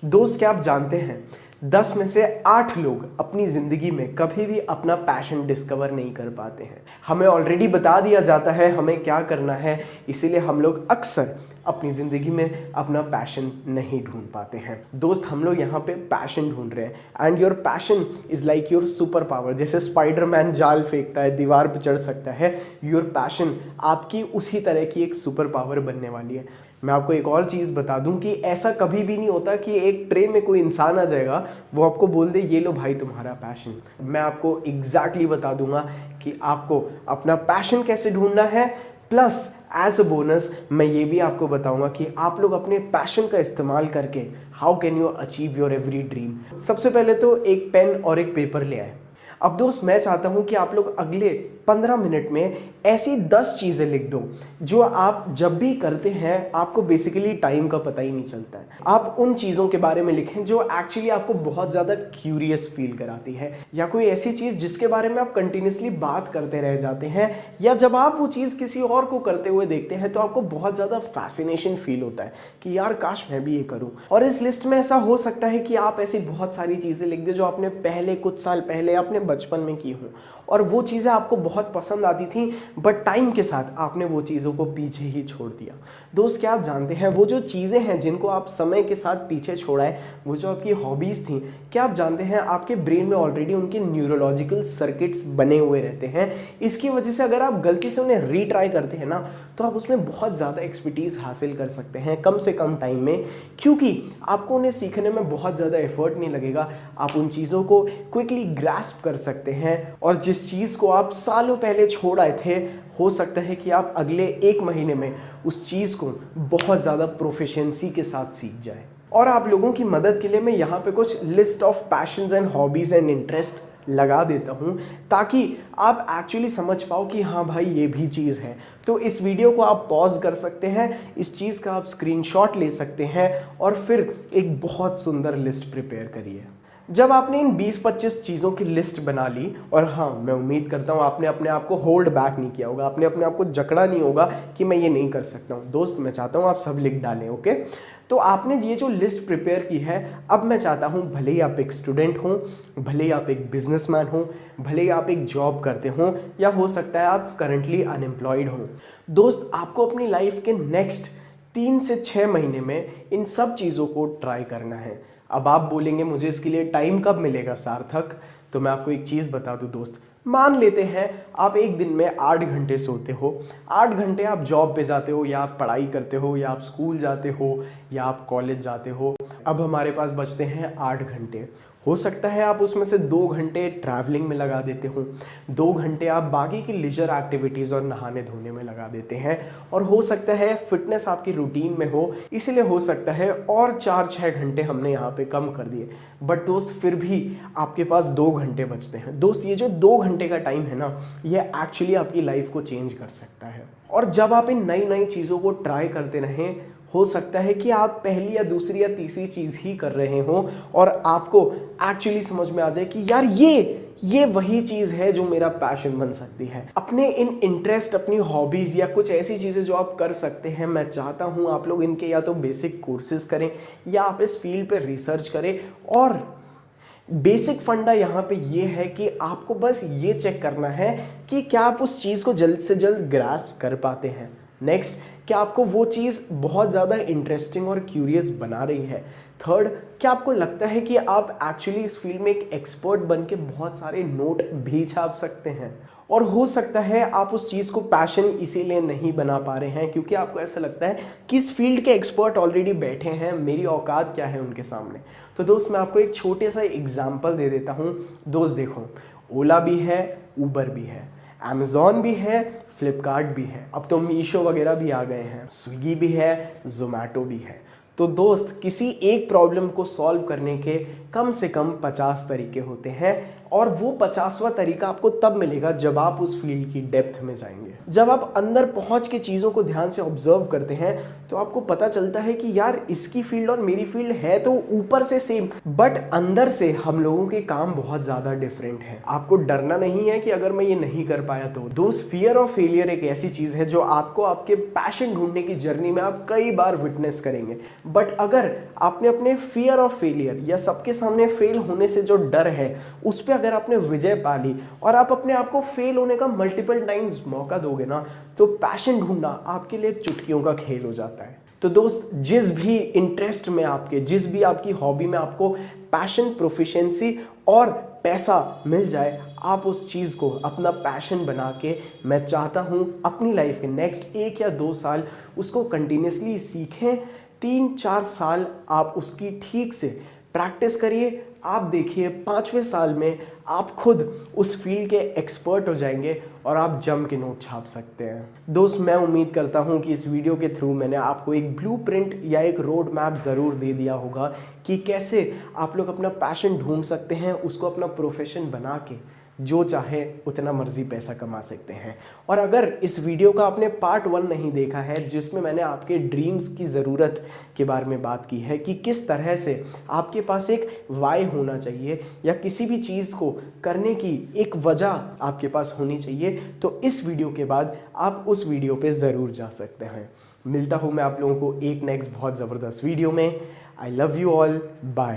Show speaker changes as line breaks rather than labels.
दोस्त, क्या आप जानते हैं 10 में से 8 लोग अपनी ज़िंदगी में कभी भी अपना पैशन डिस्कवर नहीं कर पाते हैं। हमें ऑलरेडी बता दिया जाता है हमें क्या करना है, इसीलिए हम लोग अक्सर अपनी ज़िंदगी में अपना पैशन नहीं ढूंढ पाते हैं। दोस्त, हम लोग यहाँ पे पैशन ढूंढ रहे हैं and your passion is like your super power. जैसे स्पाइडरमैन जाल फेंकता है, दीवार पर चढ़ सकता है, योर पैशन आपकी उसी तरह की एक सुपर पावर बनने वाली है। मैं आपको एक और चीज़ बता दूं कि ऐसा कभी भी नहीं होता कि एक ट्रे में कोई इंसान आ जाएगा, वो आपको बोल दे ये लो भाई तुम्हारा पैशन। मैं आपको एग्जैक्टली बता दूंगा कि आपको अपना पैशन कैसे ढूंढना है, प्लस एज अ बोनस मैं ये भी आपको बताऊंगा कि आप लोग अपने पैशन का इस्तेमाल करके how can you achieve your every dream. सबसे पहले तो एक पेन और एक पेपर ले आए। अब दोस्त, मैं चाहता हूं कि आप लोग अगले 15 मिनट में ऐसी 10 चीज़ें लिख दो जो आप जब भी करते हैं आपको बेसिकली टाइम का पता ही नहीं चलता है। आप उन चीज़ों के बारे में लिखें जो एक्चुअली आपको बहुत ज़्यादा क्यूरियस फील कराती है, या कोई ऐसी चीज़ जिसके बारे में आप कंटिन्यूसली बात करते रह जाते हैं, या जब आप वो चीज़ किसी और को करते हुए देखते हैं तो आपको बहुत ज़्यादा फैसिनेशन फील होता है कि यार काश मैं भी ये करूँ। और इस लिस्ट में ऐसा हो सकता है कि आप ऐसी बहुत सारी चीज़ें लिख दें जो आपने पहले कुछ साल पहले अपने बचपन में की हो और वो चीज़ें आपको बहुत पसंद आती थी, बट टाइम के साथ आपने वो चीज़ों को पीछे ही छोड़ दिया। दोस्त, क्या आप जानते हैं वो जो चीज़ें हैं जिनको आप समय के साथ पीछे छोड़ाए, वो जो आपकी हॉबीज़ थी, क्या आप जानते हैं आपके ब्रेन में ऑलरेडी उनके न्यूरोलॉजिकल सर्किट्स बने हुए रहते हैं। इसकी वजह से अगर आप गलती से उन्हें रीट्राई करते हैं ना, तो आप उसमें बहुत ज़्यादा एक्सपर्टीज़ हासिल कर सकते हैं कम से कम टाइम में, क्योंकि आपको उन्हें सीखने में बहुत ज़्यादा एफर्ट नहीं लगेगा। आप उन चीज़ों को क्विकली ग्रास्प कर सकते हैं और जिस चीज़ को आप सालों पहले छोड़ आए थे, हो सकता है कि आप अगले 1 महीने में उस चीज़ को बहुत ज़्यादा प्रोफिशिएंसी के साथ सीख जाए। और आप लोगों की मदद के लिए मैं यहाँ पे कुछ list of patience and hobbies and interest लगा देता हूँ ताकि आप एक्चुअली समझ पाओ कि हाँ भाई ये भी चीज़ है। तो इस वीडियो को आप पॉज कर सकते हैं, इस चीज़ का आप स्क्रीनशॉट ले सकते हैं और फिर एक बहुत सुंदर लिस्ट प्रिपेयर करिए। जब आपने इन 20-25 चीज़ों की लिस्ट बना ली, और हाँ मैं उम्मीद करता हूँ आपने अपने आप को होल्ड बैक नहीं किया होगा, आपने अपने आप को जकड़ा नहीं होगा कि मैं ये नहीं कर सकता हूँ। दोस्त, मैं चाहता हूँ आप सब लिख डालें, ओके। तो आपने ये जो लिस्ट प्रिपेयर की है, अब मैं चाहता हूँ भले ही आप एक स्टूडेंट हों, भले ही आप एक बिजनेसमैन हों, भले ही आप एक जॉब करते हों, या हो सकता है आप करंटली अनएम्प्लॉयड हों, दोस्त आपको अपनी लाइफ के नेक्स्ट 3 से 6 महीने में इन सब चीज़ों को ट्राई करना है। अब आप बोलेंगे मुझे इसके लिए टाइम कब मिलेगा सार्थक, तो मैं आपको एक चीज़ बता दूं दोस्त। मान लेते हैं आप एक दिन में 8 घंटे सोते हो, 8 घंटे आप जॉब पे जाते हो, या आप पढ़ाई करते हो, या आप स्कूल जाते हो, या आप कॉलेज जाते हो। अब हमारे पास बचते हैं 8 घंटे। हो सकता है आप उसमें से 2 घंटे ट्रैवलिंग में लगा देते हो, 2 घंटे आप बाकी की लीजर एक्टिविटीज़ और नहाने धोने में लगा देते हैं, और हो सकता है फिटनेस आपकी रूटीन में हो, इसीलिए हो सकता है और 4-6 घंटे हमने यहाँ पे कम कर दिए। बट दोस्त, फिर भी आपके पास 2 घंटे बचते हैं। दोस्त, ये जो 2 घंटे का टाइम है ना, ये एक्चुअली आपकी लाइफ को चेंज कर सकता है। और जब आप इन नई नई चीज़ों को ट्राई करते रहें, हो सकता है कि आप पहली या दूसरी या तीसरी चीज़ ही कर रहे हो और आपको एक्चुअली समझ में आ जाए कि यार ये वही चीज़ है जो मेरा पैशन बन सकती है। अपने इन इंटरेस्ट, अपनी हॉबीज़ या कुछ ऐसी चीज़ें जो आप कर सकते हैं, मैं चाहता हूँ आप लोग इनके या तो बेसिक कोर्सेज करें या आप इस फील्ड पे रिसर्च करें। और बेसिक फंडा यहाँ पे ये है कि आपको बस ये चेक करना है कि क्या आप उस चीज़ को जल्द से जल्द ग्रास्प कर पाते हैं। नेक्स्ट, क्या आपको वो चीज़ बहुत ज़्यादा इंटरेस्टिंग और क्यूरियस बना रही है। थर्ड, क्या आपको लगता है कि आप एक्चुअली इस फील्ड में एक एक्सपर्ट बन के बहुत सारे नोट भी छाप सकते हैं। और हो सकता है आप उस चीज़ को पैशन इसीलिए नहीं बना पा रहे हैं क्योंकि आपको ऐसा लगता है कि इस फील्ड के एक्सपर्ट ऑलरेडी बैठे हैं, मेरी औकात क्या है उनके सामने। तो दोस्त, मैं आपको एक छोटे सा एग्जाम्पल दे देता हूँ। दोस्त देखो, ओला भी है, ऊबर भी है, अमेज़ॉन भी है, फ्लिपकार्ट भी है, अब तो मीशो वगैरह भी आ गए हैं, स्विगी भी है, जोमैटो भी है। तो दोस्त, किसी एक प्रॉब्लम को सॉल्व करने के कम से कम 50 तरीके होते हैं और वो 50वां तरीका आपको तब मिलेगा जब आप उस फील्ड की डेप्थ में जाएंगे। जब आप अंदर पहुंच के चीज़ों को ध्यान से ऑब्जर्व करते हैं तो आपको पता चलता है कि यार इसकी फील्ड और मेरी फील्ड है तो ऊपर से सेम, बट अंदर से हम लोगों के काम बहुत ज़्यादा डिफरेंट है। आपको डरना नहीं है कि अगर मैं ये नहीं कर पाया तो। दोस्त, फियर ऑफ फेलियर एक ऐसी चीज़ है जो आपको आपके पैशन ढूंढने की जर्नी में आप कई बार विटनेस करेंगे, बट अगर आपने अपने फियर ऑफ फेलियर या सबके सामने फेल होने से जो डर है उस पर अगर आपने विजय पा ली और आप अपने आप को फेल होने का मल्टीपल टाइम्स मौका दोगे ना, तो पैशन ढूंढना आपके लिए चुटकियों का खेल हो जाता है। तो दोस्त, जिस भी इंटरेस्ट में आपके, जिस भी आपकी हॉबी में आपको पैशन, प्रोफिशिएंसी और पैसा मिल जाए, आप उस चीज़ को अपना पैशन बना के, मैं चाहता हूँ अपनी लाइफ के नेक्स्ट 1 या 2 साल उसको कंटिन्यूसली सीखें। 3-4 साल आप उसकी ठीक से प्रैक्टिस करिए। आप देखिए 5वें साल में आप खुद उस फील्ड के एक्सपर्ट हो जाएंगे और आप जम के नोट छाप सकते हैं। दोस्त, मैं उम्मीद करता हूं कि इस वीडियो के थ्रू मैंने आपको एक ब्लूप्रिंट या एक रोड मैप ज़रूर दे दिया होगा कि कैसे आप लोग अपना पैशन ढूंढ सकते हैं, उसको अपना प्रोफेशन बना के जो चाहे उतना मर्जी पैसा कमा सकते हैं। और अगर इस वीडियो का आपने पार्ट 1 नहीं देखा है, जिसमें मैंने आपके ड्रीम्स की ज़रूरत के बारे में बात की है कि किस तरह से आपके पास एक वाई होना चाहिए या किसी भी चीज़ को करने की एक वजह आपके पास होनी चाहिए, तो इस वीडियो के बाद आप उस वीडियो पे ज़रूर जा सकते हैं। मिलता हूँ मैं आप लोगों को एक नेक्स्ट बहुत ज़बरदस्त वीडियो में। I love you all, bye.